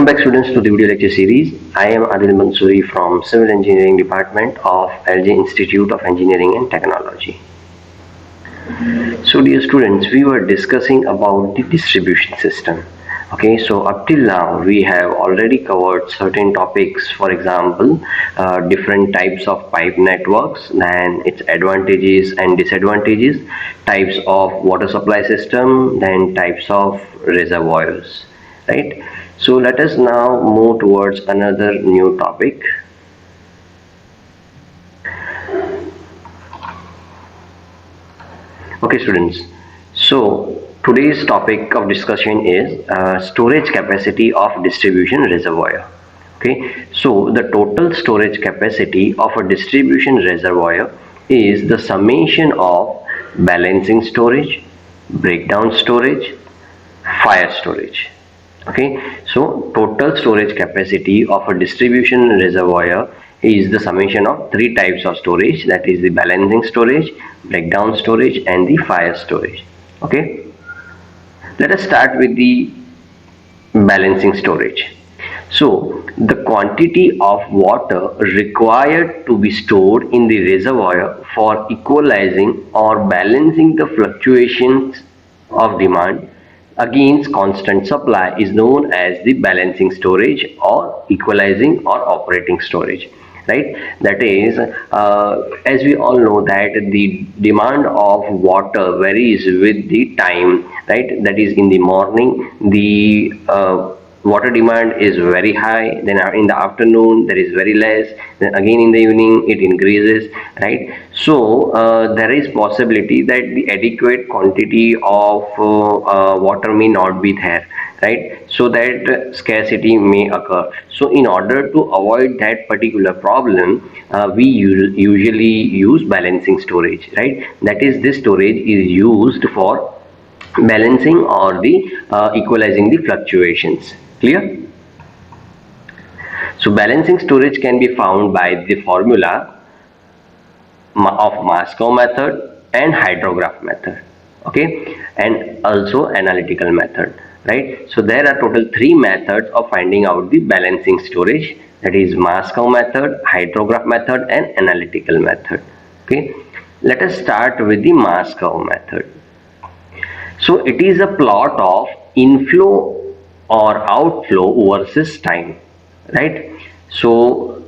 Welcome back students to the video lecture series. I am Adil Mansoori from Civil Engineering Department of LG Institute of Engineering and Technology. So dear students, we were discussing about the distribution system. Okay, so up till now we have already covered certain topics, for example, different types of pipe networks, then its advantages and disadvantages, types of water supply system, then types of reservoirs, right? So let us now move towards another new topic. Okay students, so today's topic of discussion is storage capacity of distribution reservoir. Okay, so the total storage capacity of a distribution reservoir is the summation of balancing storage, breakdown storage, fire storage. Okay, so total storage capacity of a distribution reservoir is the summation of three types of storage, that is the balancing storage, breakdown storage and the fire storage. Okay, let us start with the balancing storage. So the quantity of water required to be stored in the reservoir for equalizing or balancing the fluctuations of demand against constant supply is known as the balancing storage or equalizing or operating storage, right? That is, as we all know that the demand of water varies with the time, right? That is, in the morning the water demand is very high, then in the afternoon there is very less, then again in the evening it increases, right? So there is possibility that the adequate quantity of water may not be there, right? So that scarcity may occur. So in order to avoid that particular problem, we usually use balancing storage, right? That is, this storage is used for balancing or the equalizing the fluctuations. Clear? So balancing storage can be found by the formula of Maslow method and hydrograph method, okay, and also analytical method, right? So there are total three methods of finding out the balancing storage, that is Maslow method, hydrograph method and analytical method. Okay, let us start with the Maslow method. So it is a plot of inflow or outflow versus time, right? So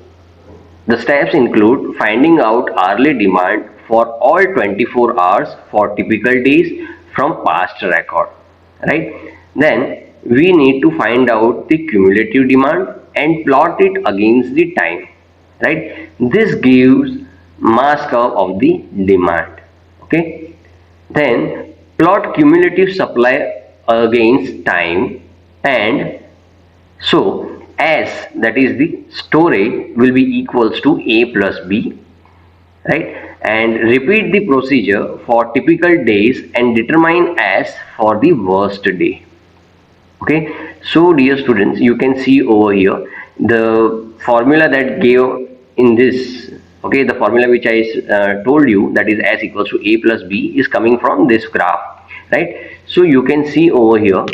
the steps include finding out hourly demand for all 24 hours for typical days from past record, right? Then we need to find out the cumulative demand and plot it against the time, right? This gives mass curve of the demand. Okay, then plot cumulative supply against time, and so S, that is the storage, will be equals to A plus B, right? And repeat the procedure for typical days and determine S for the worst day. Okay, so dear students, you can see over here the formula that gave in this. Okay, the formula which I told you, that is S equals to A plus B, is coming from this graph, right? So you can see over here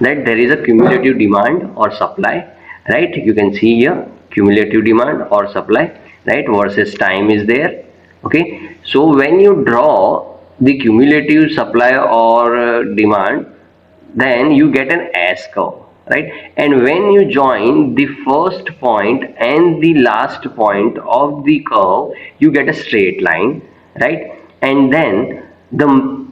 that there is a cumulative demand or supply, right? You can see here cumulative demand or supply, right, versus time is there. Okay, so when you draw the cumulative supply or demand, then you get an S curve, right? And when you join the first point and the last point of the curve, you get a straight line, right? And then the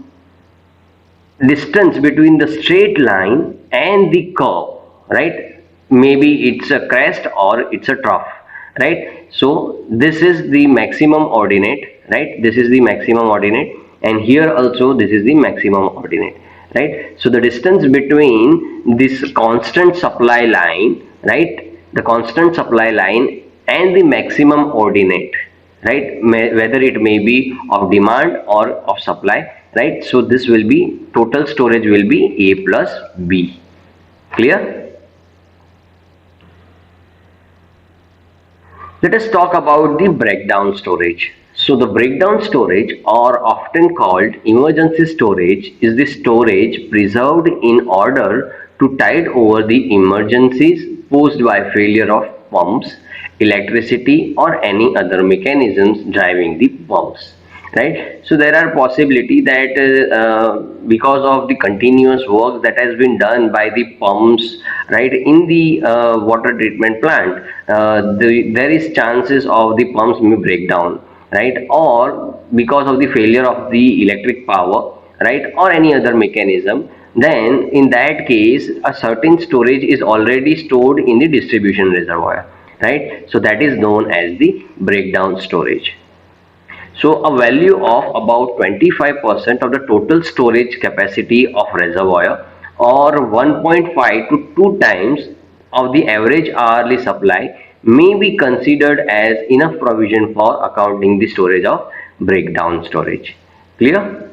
distance between the straight line and the curve, right, maybe it's a crest or it's a trough, right? So this is the maximum ordinate, right? This is the maximum ordinate, and here also this is the maximum ordinate, right? So the distance between this constant supply line, right, the constant supply line and the maximum ordinate, right, whether it may be of demand or of supply, right? So this will be, total storage will be A plus B. Clear? Let us talk about the breakdown storage. So the breakdown storage, or often called emergency storage, is the storage preserved in order to tide over the emergencies posed by failure of pumps, electricity, or any other mechanisms driving the pumps. Right. So there are possibility that because of the continuous work that has been done by the pumps, right, in the water treatment plant, there is chances of the pumps may break down, right, or because of the failure of the electric power, right, or any other mechanism. Then in that case a certain storage is already stored in the distribution reservoir, right. So that is known as the breakdown storage. So a value of about 25% of the total storage capacity of reservoir, or 1.5 to 2 times of the average hourly supply, may be considered as enough provision for accounting the storage of breakdown storage. Clear?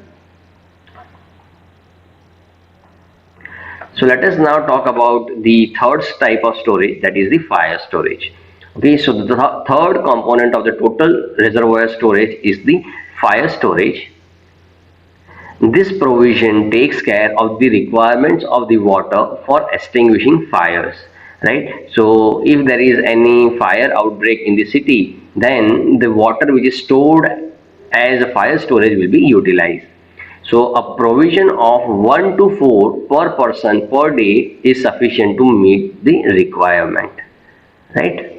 So let us now talk about the third type of storage, that is the fire storage. Okay, so the third component of the total reservoir storage is the fire storage. This provision takes care of the requirements of the water for extinguishing fires, right? So if there is any fire outbreak in the city, then the water which is stored as a fire storage will be utilized. So a provision of 1 to 4 per person per day is sufficient to meet the requirement, right?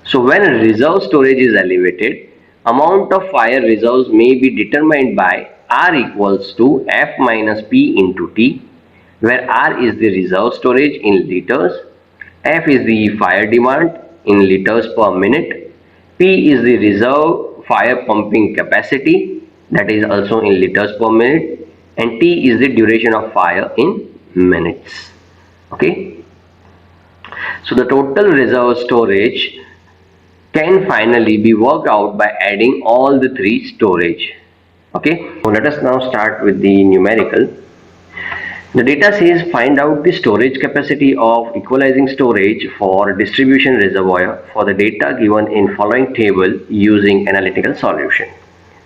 So when reserve storage is elevated, amount of fire reserves may be determined by R equals to F minus P into T, where R is the reserve storage in liters, F is the fire demand in liters per minute, P is the reserve fire pumping capacity, that is also in liters per minute, and T is the duration of fire in minutes. Okay. So the total reserve storage can finally be worked out by adding all the three storage. Okay, so let us now start with the numerical. The data says find out the storage capacity of equalizing storage for distribution reservoir for the data given in following table using analytical solution,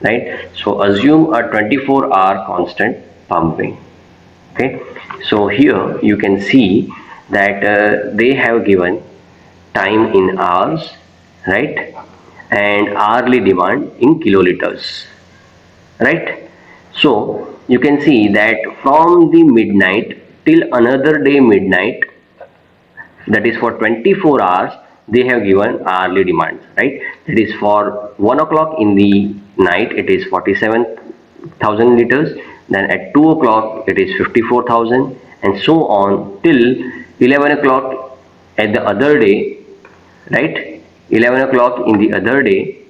right? So assume a 24-hour constant pumping. Okay, so here you can see that they have given time in hours, right, and hourly demand in kiloliters, right. So you can see that from the midnight till another day midnight, that is for 24 hours, they have given hourly demand, right. That is for 1 o'clock in the night it is 47,000 liters, then at 2 o'clock it is 54,000, and so on till 11 o'clock at the other day, right. 11 o'clock in the other day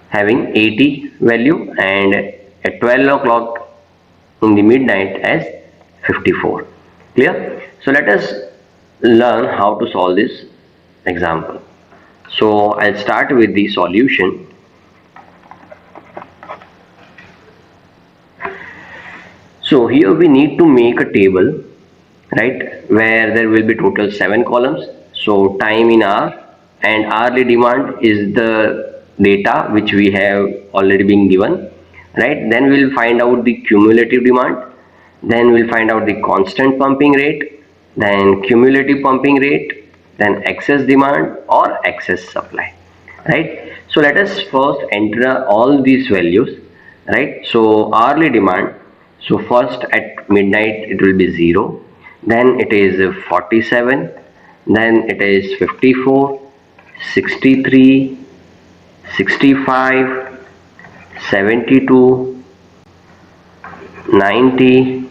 having 80 value, and at 12 o'clock in the midnight as 54. Clear? So let us learn how to solve this example. So I'll start with the solution. So here we need to make a table, right, where there will be total 7 columns. So time in hour and hourly demand is the data which we have already been given, right. Then we'll find out the cumulative demand, then we'll find out the constant pumping rate, then cumulative pumping rate, then excess demand or excess supply, right. So let us first enter all these values, right. So hourly demand, so first at midnight it will be 0, then it is 47, then it is 54, 63, 65, 72, 90,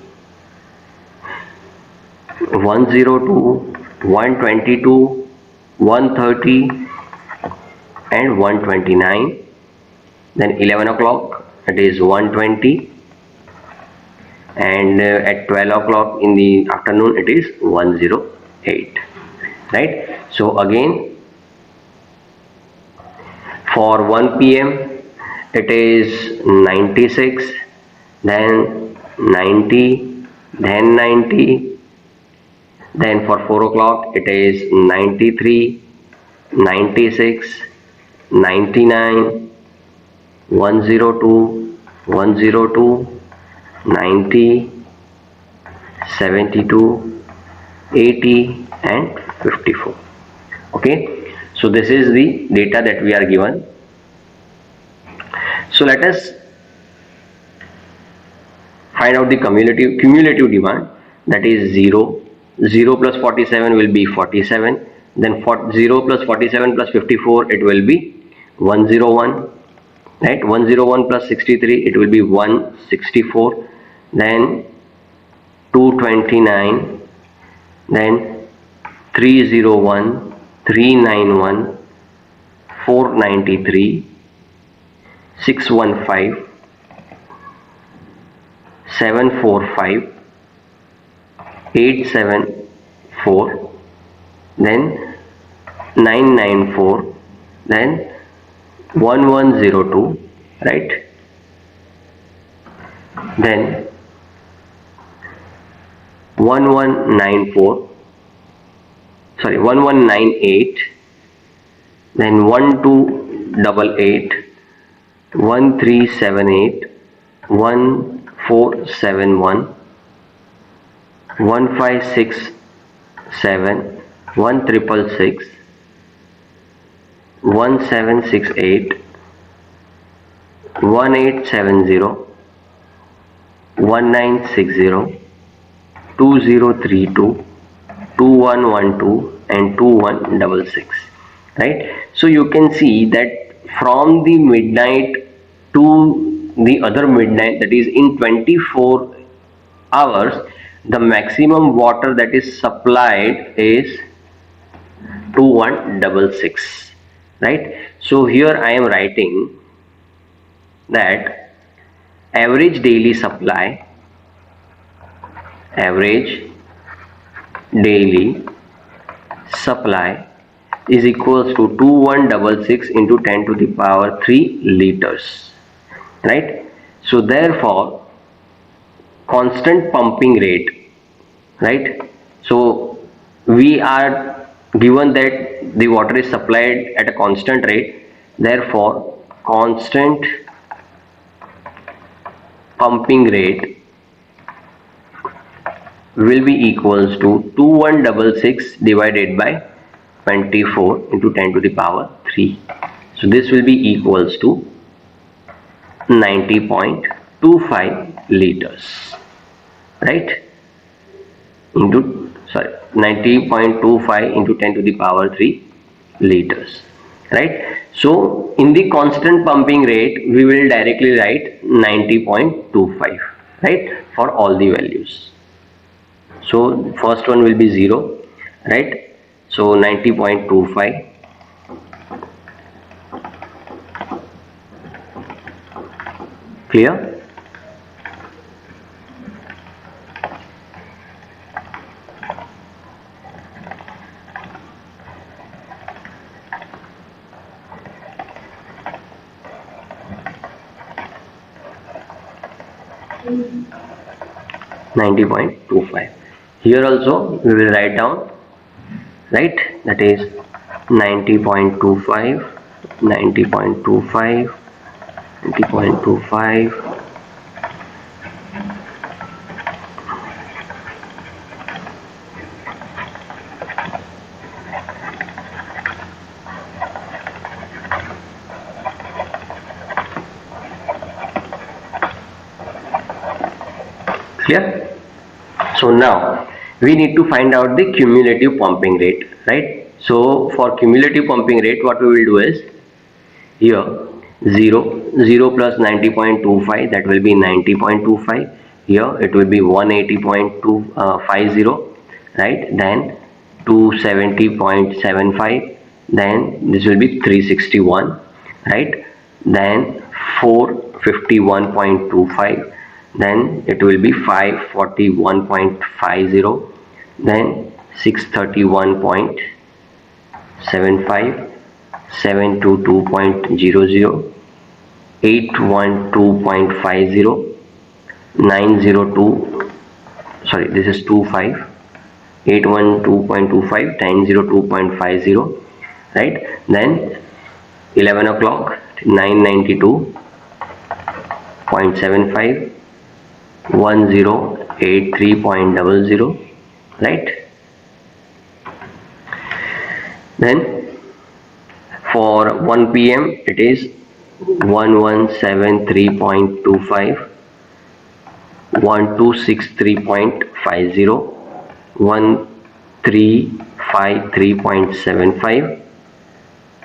102, 122, 130 and 129. Then 11 o'clock it is 120, and at 12 o'clock in the afternoon it is 108, right. So again for 1 p.m. it is 96, then 90, then 90, Then for 4 o'clock it is 93, 96, 99, 102, 102, 90, 72, 80 and 54. Okay, so this is the data that we are given. So let us find out the cumulative demand, that is 0. 0 plus 47 will be 47, then 0 plus 47 plus 54 it will be 101, right? 101 plus 63 it will be 164, then 229, then 301, 391, 493, 615, 745, 874, then 994, then 1102, right? Then 1194, sorry, 1198, then 1288, 1378, 1471, 1567, 1666, 1768, 1870, 1960, 2032, 2112 and 2166, right? So you can see that from the midnight to the other midnight, that is in 24 hours, the maximum water that is supplied is 2166, right? So here I am writing that average daily supply is equals to 2166 into 10 to the power 3 liters, right? So therefore constant pumping rate, right? So we are given that the water is supplied at a constant rate, therefore constant pumping rate will be equals to 2166 divided by 24 into 10 to the power 3. So this will be equals to 90.25 liters, right? Into 90.25 into 10 to the power 3 liters, right? So in the constant pumping rate we will directly write 90.25, right, for all the values. So first one will be 0, right? So 90.25, clear? Mm-hmm. 90.25. Here also we will write down, right, that is 90.25, 90.25, 90.25, clear? So now we need to find out the cumulative pumping rate, right? So for cumulative pumping rate, what we will do is, here 0 plus 90.25, that will be 90.25. Here it will be 180.250, right? Then 270.75, then this will be 361, right? Then 451.25, then it will be 541.50, then 631.75, 722.00, 812.50, 902, sorry, this is 25, 812.25, 1002.50, right? Then 11 o'clock, 992.75, 1083.00, right? Then for 1 p.m. it is 1173.25, 1263.50, 1353.75,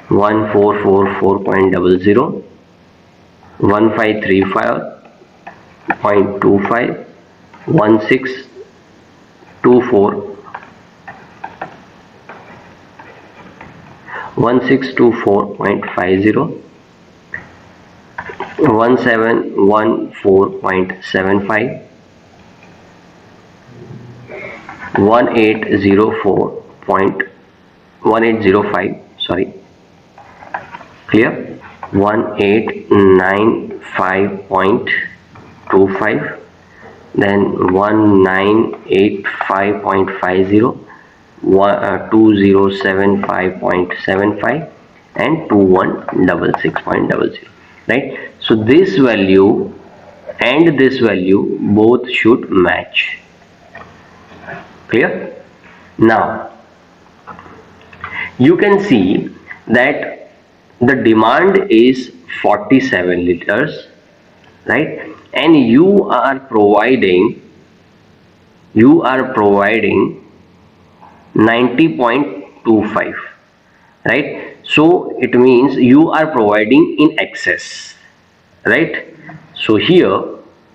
1444.00, 1535.25, 1624, 1624.50, 1714.75, 1805, sorry, clear, 1895.25, then 1985.50, 2075.75, and 2166.00, right? So this value and this value both should match. Clear? Now you can see that the demand is 47 liters, right? And you are providing 90.25, right? So it means you are providing in excess, right? So here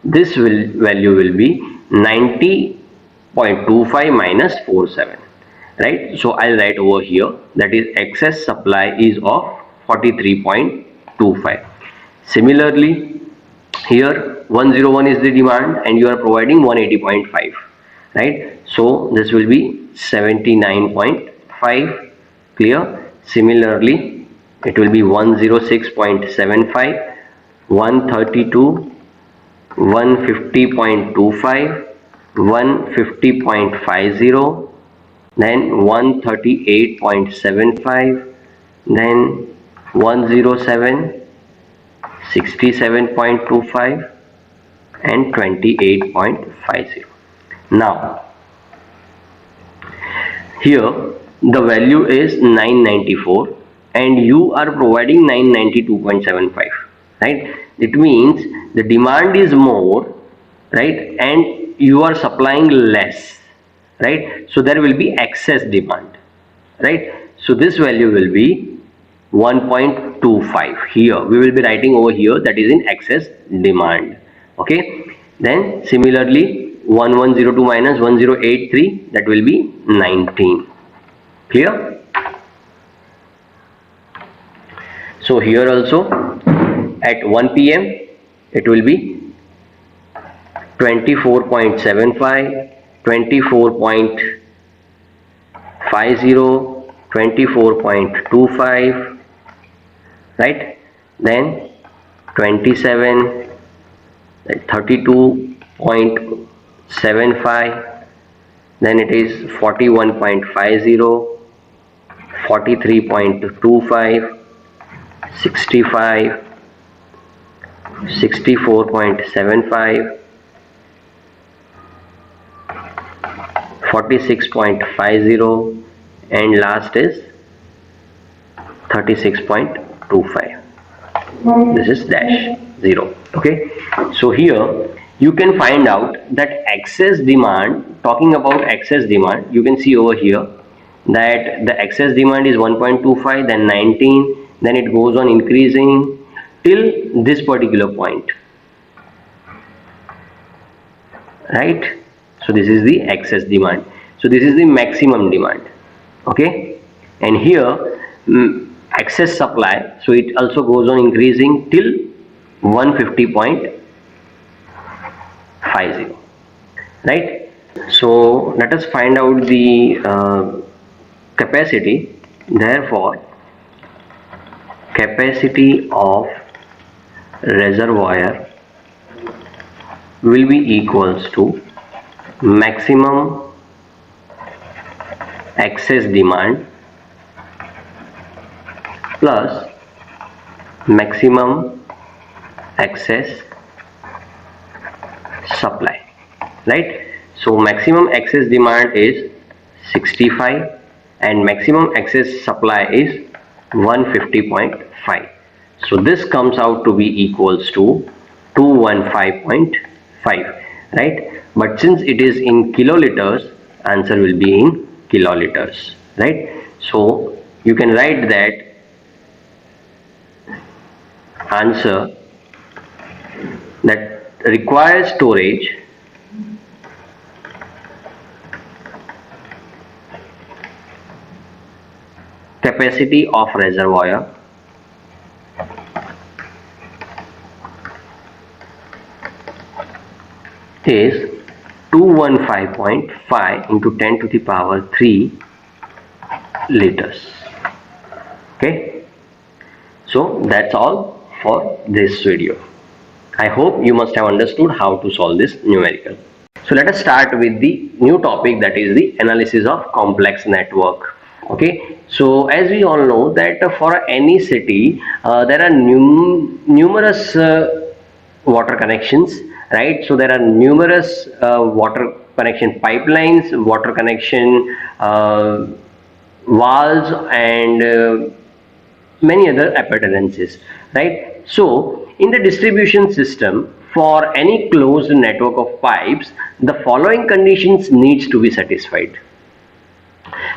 this value will be 90.25 minus 47, right? So I'll write over here, that is excess supply is of 43.25. Similarly, here 101 is the demand and you are providing 180.5, right? So this will be 79.5, clear. Similarly, it will be 106.75, 132, 150.25, 150.50, then 138.75, then 107, 67.25, and 28.50. Now here the value is 994 and you are providing 992.75, right? It means the demand is more, right, and you are supplying less, right? So there will be excess demand, right? So this value will be 1.25. Here we will be writing over here, that is in excess demand. Okay, then similarly 1102 minus 1083, that will be 19. Clear? So here also at 1 p.m. it will be 24.75, 24.50, 24.25, right? Then 27, 32.75, then it is 41.50, 43.25, 65, 64.75, 46.50, and last is 36.25. This is dash 0. Okay, so here you can find out that excess demand, talking about excess demand, you can see over here that the excess demand is 1.25, then 19, then it goes on increasing till this particular point, right? So this is the excess demand. So this is the maximum demand. Okay, and here excess supply, so it also goes on increasing till 150.50, right? So let us find out the capacity. Therefore capacity of reservoir will be equals to maximum excess demand plus maximum excess supply, right? So maximum excess demand is 65 and maximum excess supply is 150.5. So this comes out to be equals to 215.5, right? But since it is in kiloliters, answer will be in kiloliters, right? So you can write that answer that requires storage capacity of reservoir is 215.5 into 10 to the power 3 liters. Okay, so that's all for this video. I hope you must have understood how to solve this numerical. So let us start with the new topic, that is the analysis of complex network. Okay, so as we all know that for any city there are numerous water connections, right? So there are numerous water connection pipelines, water connection walls, and many other appurtenances, right? So in the distribution system, for any closed network of pipes, the following conditions needs to be satisfied.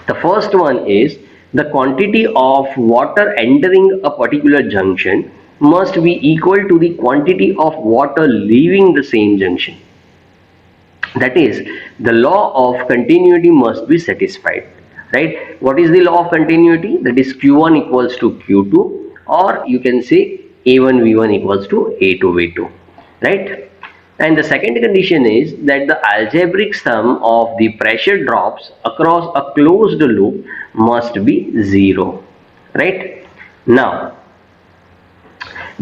The first one is the quantity of water entering a particular junction must be equal to the quantity of water leaving the same junction. That is, the law of continuity must be satisfied, right? What is the law of continuity? That is Q1 equals to Q2, or you can say A1 V1 equals to A2 V2, right? And the second condition is that the algebraic sum of the pressure drops across a closed loop must be 0, right? Now,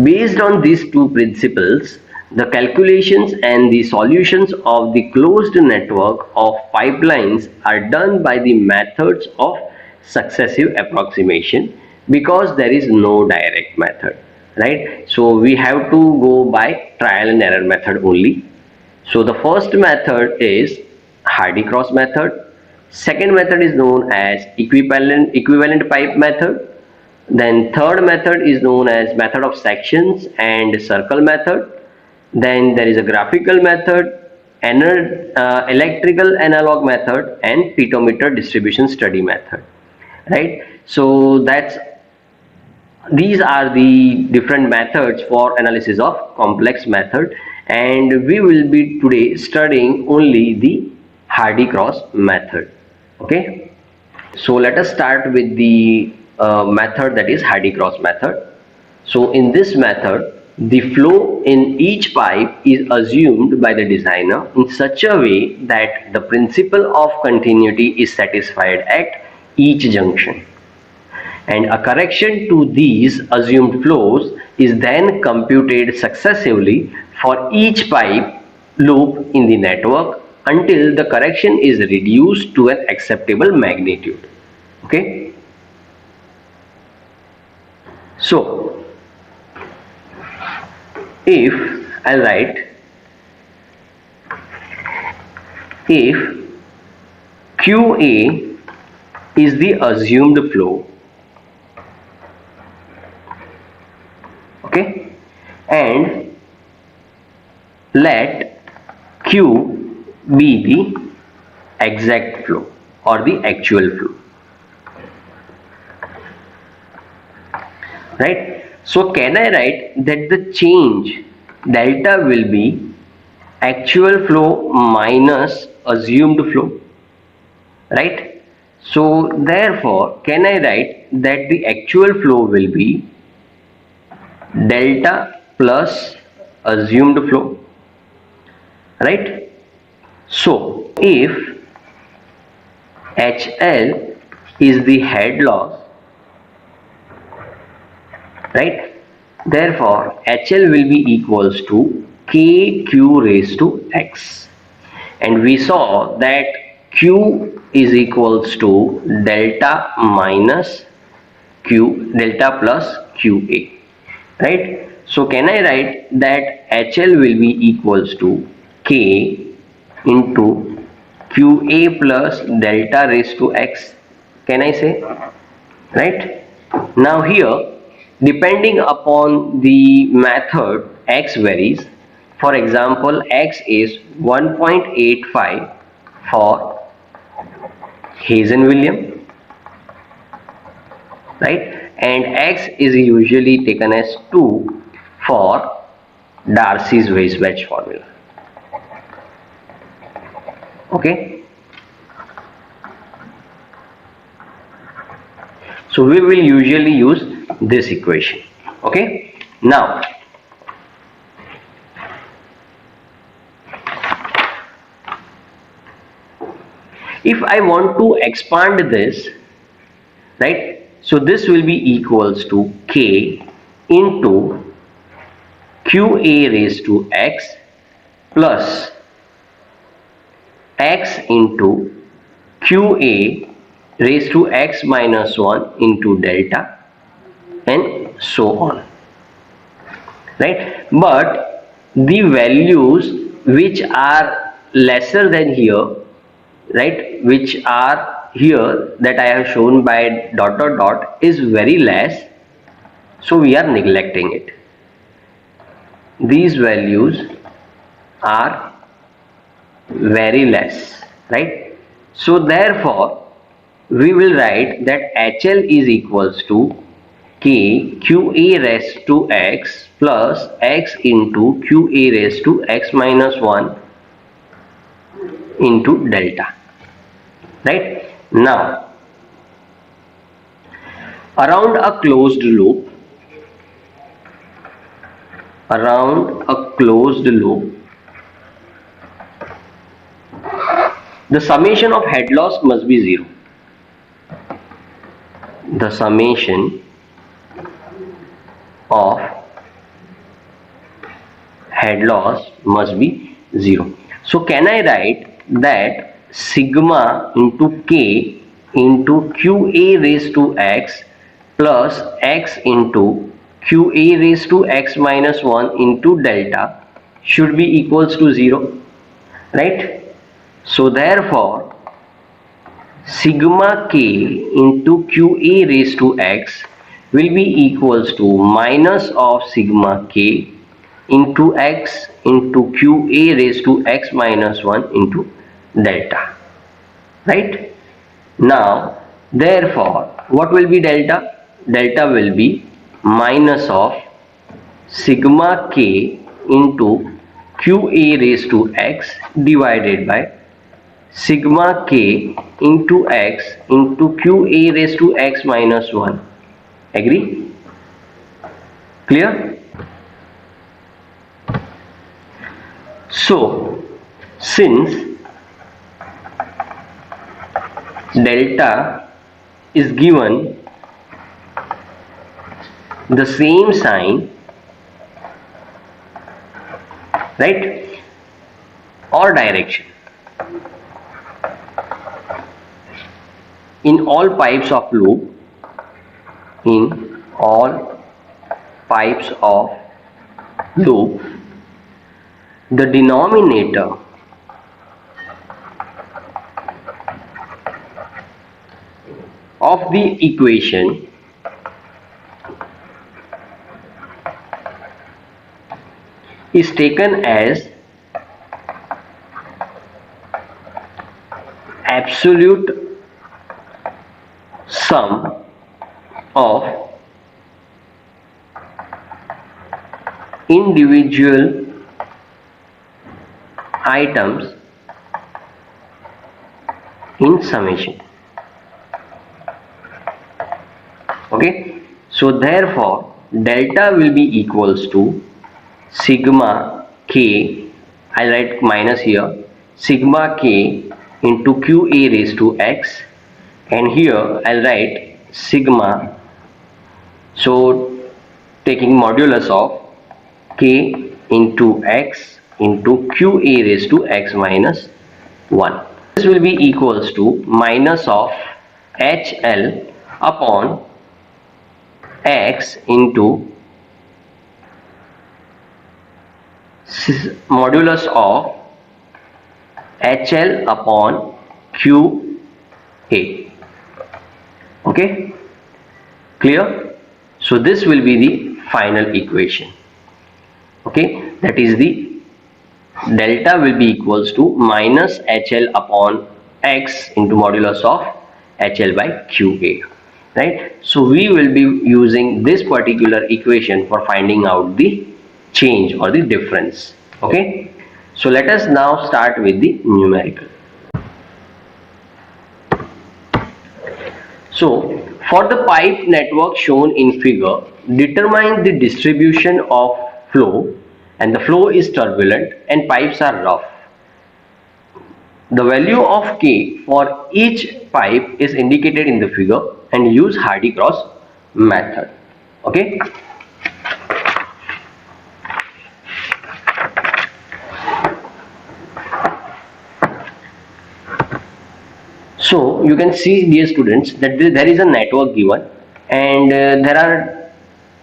based on these two principles, the calculations and the solutions of the closed network of pipelines are done by the methods of successive approximation, because there is no direct method, right? So we have to go by trial and error method only. So the first method is Hardy-Cross method. Second method is known as equivalent pipe method. Then third method is known as method of sections and circle method. Then there is a graphical method, electrical analog method, and pedometer distribution study method, right? So these are the different methods for analysis of complex method, and we will be today studying only the Hardy-Cross method. Okay, so let us start with the method, that is Hardy-Cross method. So in this method, the flow in each pipe is assumed by the designer in such a way that the principle of continuity is satisfied at each junction, and a correction to these assumed flows is then computed successively for each pipe loop in the network until the correction is reduced to an acceptable magnitude. Okay, so if I'll write, if QA is the assumed flow, okay, and let Q be the exact flow or the actual flow, right? So can I write that the change delta will be actual flow minus assumed flow, right? So therefore can I write that the actual flow will be delta plus assumed flow, right? So if HL is the head loss, right, therefore HL will be equals to KQ raised to X, and we saw that Q is equals to delta minus Q, delta plus QA, right? So can I write that HL will be equals to K into QA plus delta raised to X? Can I say? Right? Now here, depending upon the method, X varies. For example, X is 1.85 for Hazen-Williams, right? And X is usually taken as 2 for Darcy's Weisbach formula. Okay? So we will usually use this equation. Okay? Now, if I want to expand this, right? So this will be equals to K into QA raised to X plus X into QA raised to X minus 1 into delta and so on, right? But the values which are lesser than here, right, which are here that I have shown by dot dot dot is very less, so we are neglecting it. These values are very less, right? So therefore we will write that HL is equals to K QA raised to X plus X into QA raised to X minus 1 into delta, right? Now, around a closed loop, the summation of head loss must be 0. The summation of head loss must be 0. So can I write that sigma into K into QA raised to X plus X into QA raised to X minus 1 into delta should be equals to 0, right? So therefore sigma K into QA raised to X will be equals to minus of sigma K into X into QA raised to X minus 1 into delta, right? Now therefore what will be delta? Delta will be minus of sigma K into QA raised to X divided by sigma K into X into QA raised to X minus 1. Agree? Clear? So, since delta is given the same sign, right, or direction in all pipes of loop, the denominator of the equation is taken as absolute sum of individual items in summation. Okay, so therefore delta will be equals to sigma K, I'll write minus here, sigma K into QA raised to X, and here I'll write sigma, so taking modulus of K into X into QA raised to X minus 1. This will be equals to minus of HL upon X into modulus of HL upon QA. Okay, clear? So this will be the final equation. Okay, that is the delta will be equals to minus HL upon X into modulus of HL by QA. Right? So we will be using this particular equation for finding out the change or the difference. Okay, so let us now start with the numerical. So for the pipe network shown in figure, determine the distribution of flow, and the flow is turbulent and pipes are rough. The value of K for each pipe is indicated in the figure and use Hardy-Cross method. Okay. So you can see, dear students, that there is a network given and there are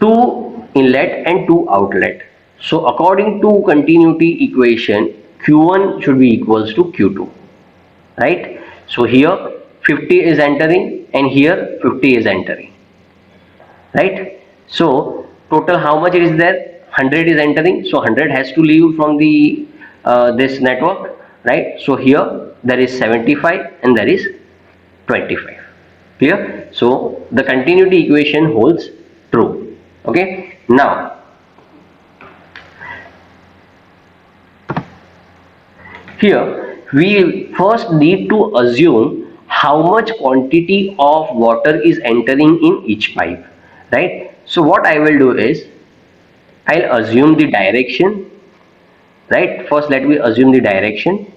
two inlet and two outlet. So according to continuity equation, Q1 should be equals to Q2, right? So here 50 is entering and here 50 is entering, right? So total how much is there? 100 is entering, so 100 has to leave from the this network, right? So here there is 75 and there is 25. Clear? So the continuity equation holds true. Okay. Now here we first need to assume how much quantity of water is entering in each pipe, right? So what I will do is I'll assume the direction, right? First let me assume the direction.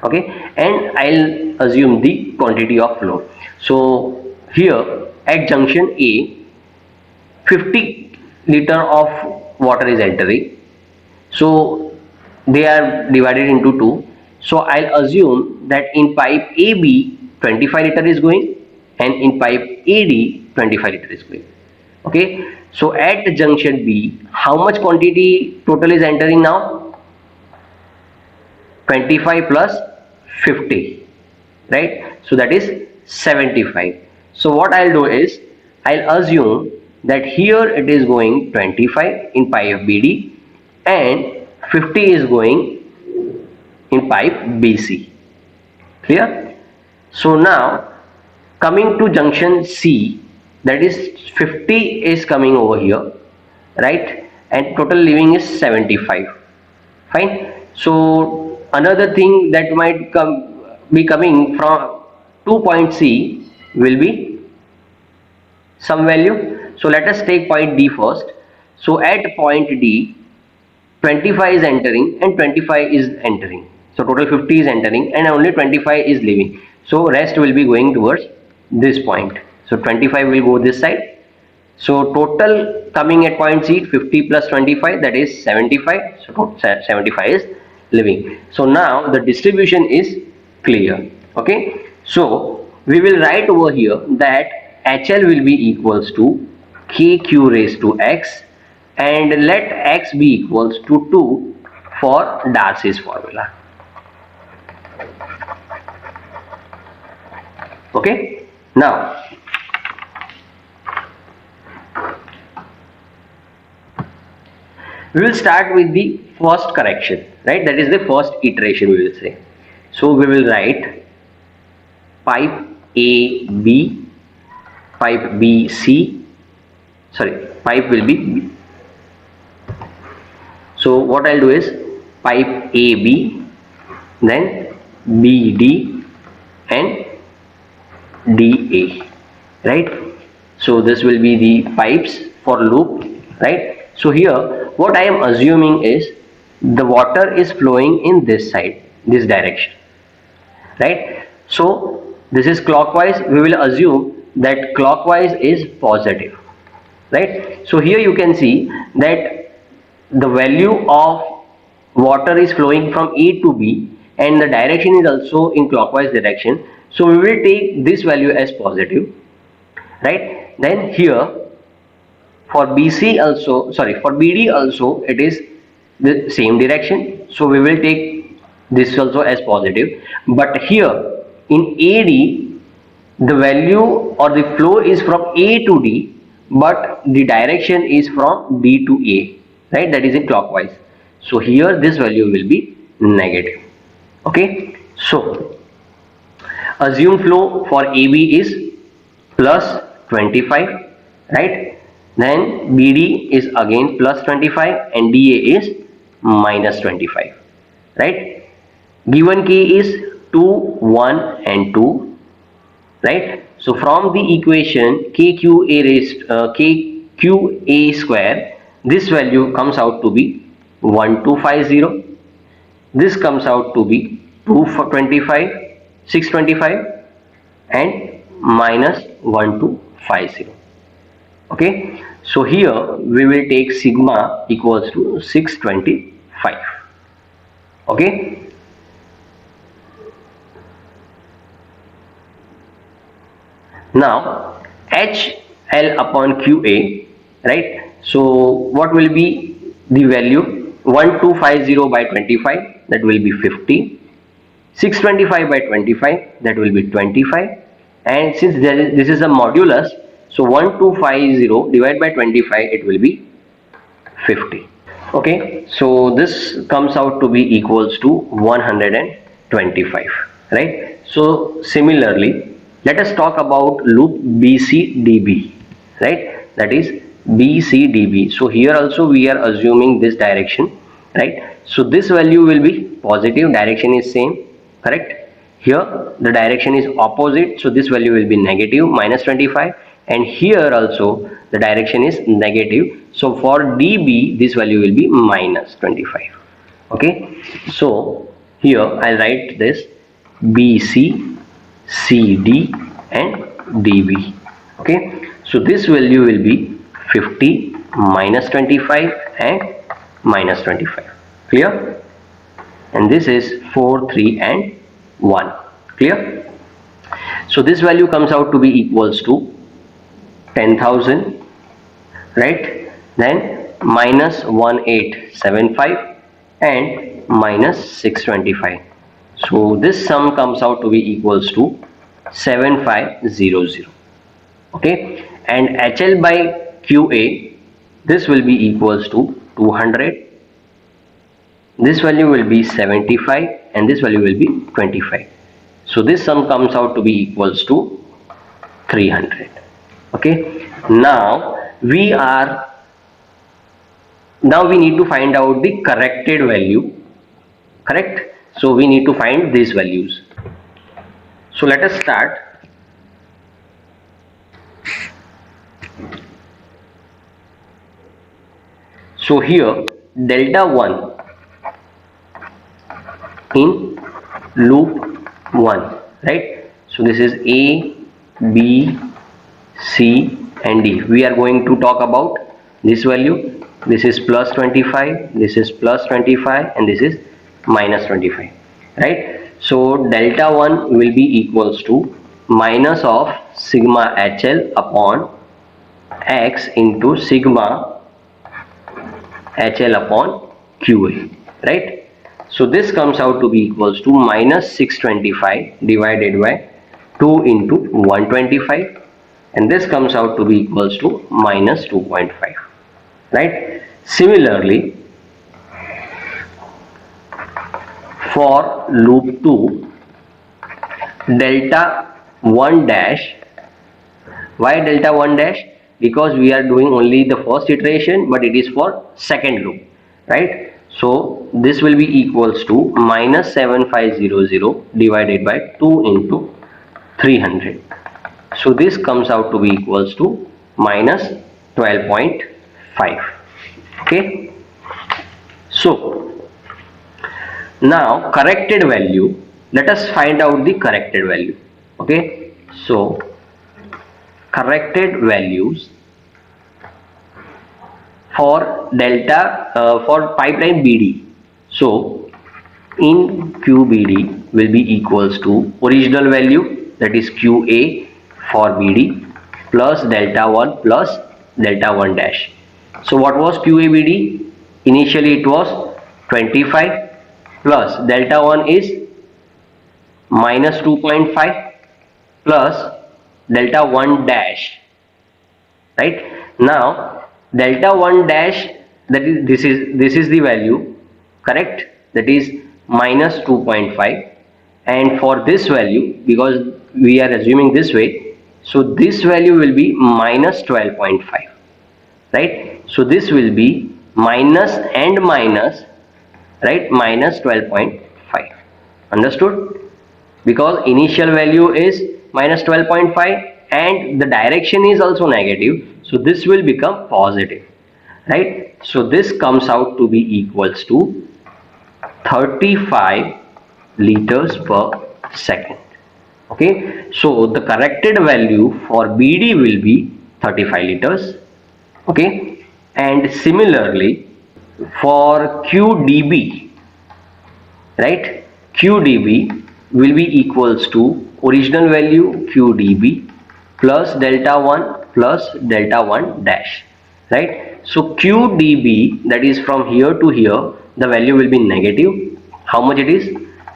Okay, and I'll assume the quantity of flow. So here at junction A, 50 liter of water is entering. So they are divided into two. So I'll assume that in pipe AB 25 liter is going and in pipe AD 25 liter is going. Okay, so at junction B, how much quantity total is entering now? 25 plus 50, right? So that is 75. So what I'll do is I'll assume that here it is going 25 in pipe BD and 50 is going in pipe BC. Clear? So now coming to junction C, that is 50 is coming over here, right? And total leaving is 75. Fine. So another thing that might be coming from 2 point C will be some value. So let us take point D first. So at point D, 25 is entering and 25 is entering. So total 50 is entering and only 25 is leaving. So rest will be going towards this point. So 25 will go this side. So total coming at point C, 50 plus 25, that is 75. So 75 is living. So now the distribution is clear. Okay, so we will write over here that HL will be equals to KQ raised to X and let X be equals to 2 for Darcy's formula. Okay, now we will start with the first correction, right? That is the first iteration, we will say. So we will write pipe AB, pipe BC, sorry, pipe will be B. So what I'll do is pipe AB, then BD and DA, right? So this will be the pipes for loop, right? So here what I am assuming is the water is flowing in this side, this direction, right? So this is clockwise. We will assume that clockwise is positive, right? So here you can see that the value of water is flowing from A to B and the direction is also in clockwise direction, so we will take this value as positive, right? Then here for BC also, sorry, for BD also it is the same direction, so we will take this also as positive. But here in AD the value or the flow is from A to D, but the direction is from D to A, right? That is in clockwise. So here this value will be negative. Okay, so assumed flow for AB is plus 25, right? Then BD is again plus 25 and DA is minus 25, right? Given K is 2, 1 and 2, right? So from the equation KQA square, this value comes out to be 1250. This comes out to be 225, 625 and minus 1250. Okay, so here we will take sigma equals to 625. Okay, now HL upon QA, right? So what will be the value? 1250 by 25, that will be 50. 625 by 25, that will be 25. And since this is a modulus, so 1250 divided by 25, it will be 50. Okay, so this comes out to be equals to 125, right? So similarly, let us talk about loop BCDB, right? That is BCDB. So here also we are assuming this direction, right? So this value will be positive, direction is same, correct? Here the direction is opposite, so this value will be negative, minus 25, and here also the direction is negative, so for dB this value will be minus 25. Okay, so here I'll write this BC, CD and dB. Okay, so this value will be 50, minus 25 and minus 25. Clear? And this is 4, 3 and 1. Clear? So this value comes out to be equals to 10,000, right? Then minus 1875 and minus 625. So this sum comes out to be equals to 7500. Okay, and HL by QA, this will be equals to 200. This value will be 75 and this value will be 25. So this sum comes out to be equals to 300. Okay, now we need to find out the corrected value, correct? So we need to find these values. So let us start. So here delta 1 in loop 1, right? So this is A, B, C and D. We are going to talk about this value. This is plus 25, this is plus 25 and this is minus 25, right? So delta 1 will be equals to minus of sigma HL upon X into sigma HL upon QA, right? So this comes out to be equals to minus 625 divided by 2 into 125, and this comes out to be equals to minus 2.5, right? Similarly, for loop 2, delta 1 dash. Why delta 1 dash? Because we are doing only the first iteration, but it is for second loop, right? So this will be equals to minus 7500 divided by 2 into 300. So this comes out to be equals to minus 12.5. Okay, so now corrected value, let us find out the corrected value. Okay, so corrected values for delta for pipeline BD. So in QBD will be equals to original value, that is QA for BD, plus delta 1 plus delta 1 dash. So what was QABD? Initially it was 25 plus delta 1 is minus 2.5 plus delta 1 dash, right? Now delta 1 dash, that is this is the value, correct, that is minus 2.5, and for this value, because we are assuming this way, so this value will be minus 12.5, right? So this will be minus and minus, right, minus 12.5. Understood? Because initial value is minus 12.5 and the direction is also negative, so this will become positive, right? So this comes out to be equals to 35 liters per second. Okay, so the corrected value for BD will be 35 liters. Okay, and similarly for QDB, right, QDB will be equals to original value QDB plus delta 1 plus delta 1 dash, right? So QDB, that is from here to here, the value will be negative. How much it is?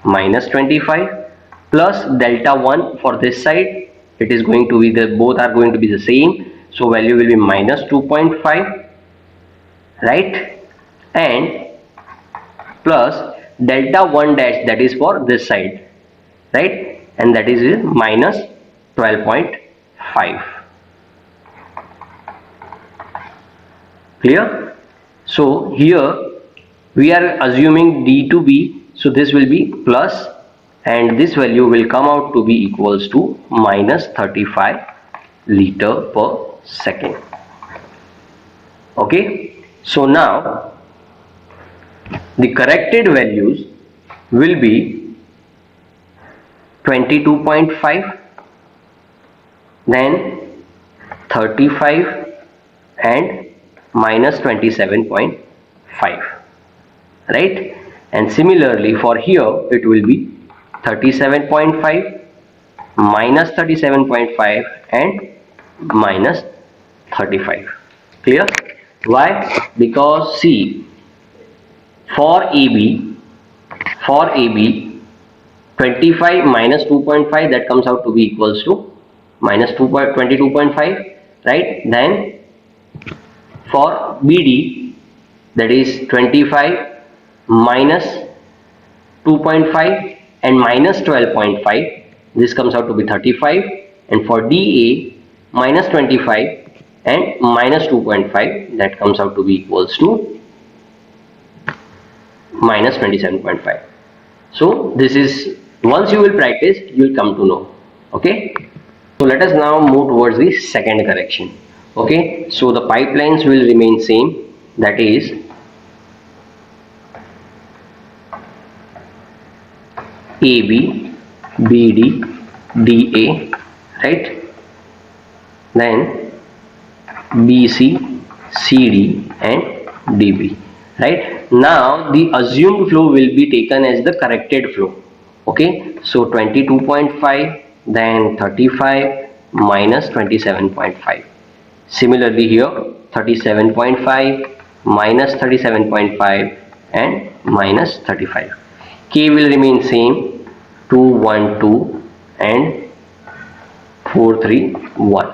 Minus 25, plus delta 1 for this side, it is going to be the, both are going to be the same, so value will be minus 2.5, right, and plus delta 1 dash, that is for this side, right, and that is minus 12.5. Clear? So here we are assuming D to be, so this will be plus, and this value will come out to be equals to minus 35 liter per second. Okay, so now the corrected values will be 22.5, then 35 and minus 27.5, right? And similarly for here it will be 37.5, minus 37.5 and minus 35. Clear? Why? Because see, for AB 25 minus 2.5, that comes out to be equals to minus 22.5, right? Then for BD, that is 25 minus 2.5 and minus 12.5, this comes out to be 35, and for DA minus 25 and minus 2.5, that comes out to be equals to minus 27.5. So this is, once you will practice, you will come to know. Okay, so let us now move towards the second correction. Okay, so the pipelines will remain same, that is AB, BD, DA, right, then BC, CD and DB, right? Now the assumed flow will be taken as the corrected flow. Okay, so 22.5, then 35 minus 27.5. Similarly here 37.5 minus 37.5 and minus 35. K will remain same, 212 and 431,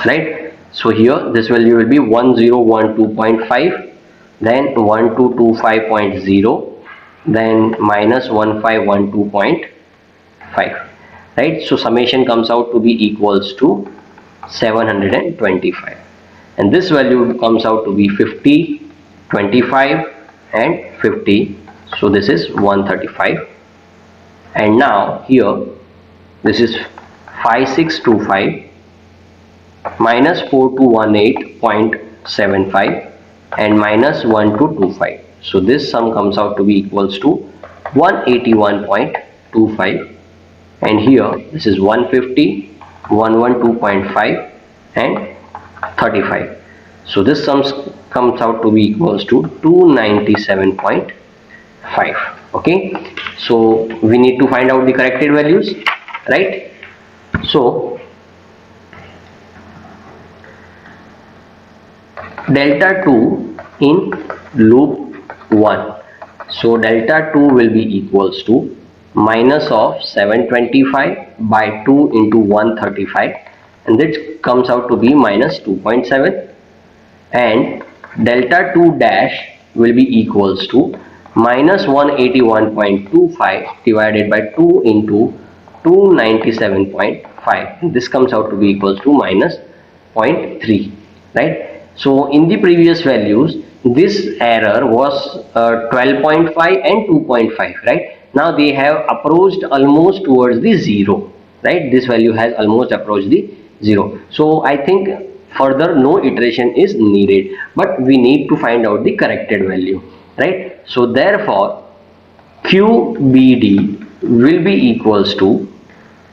right? So here this value will be 1012.5, then 1225.0, then minus 1512.5, right? So summation comes out to be equals to 725, and this value comes out to be 50, 25 and 50, so this is 135. And now here this is 5625 minus 4218.75 and minus 1225, so this sum comes out to be equals to 181.25, and here this is 150, 112.5 and 35, so this sum comes out to be equals to 297.5. 5. Okay, so we need to find out the corrected values, right? So delta 2 in loop 1, so delta 2 will be equals to minus of 725 by 2 into 135, and that comes out to be minus 2.7, and delta 2 dash will be equals to minus 181.25 divided by 2 into 297.5. This comes out to be equals to minus 0.3, right? So in the previous values, this error was 12.5 and 2.5, right? Now they have approached almost towards the 0, right? This value has almost approached the 0. So I think further no iteration is needed, but we need to find out the corrected value, right? So therefore QBD will be equals to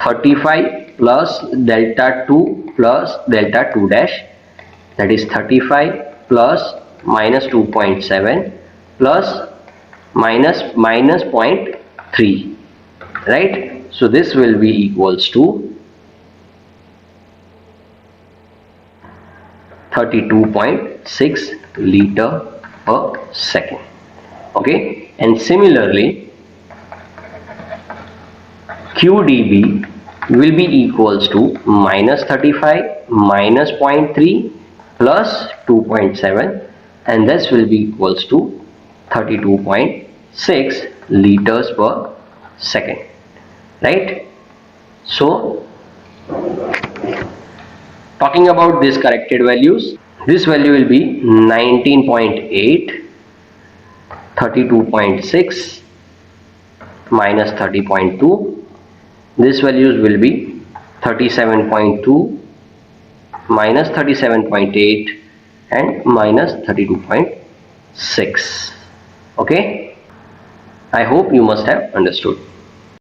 35 plus delta 2 plus delta 2 dash, that is 35 plus minus 2.7 plus minus 0.3, right? So this will be equals to 32.6 liter per second. Okay, and similarly QDB will be equals to minus 35 minus 0.3 plus 2.7, and this will be equals to 32.6 liters per second, right? So talking about these corrected values, this value will be 19.8, 32.6 minus 30.2. These values will be 37.2 minus 37.8 and minus 32.6. Okay, I hope you must have understood.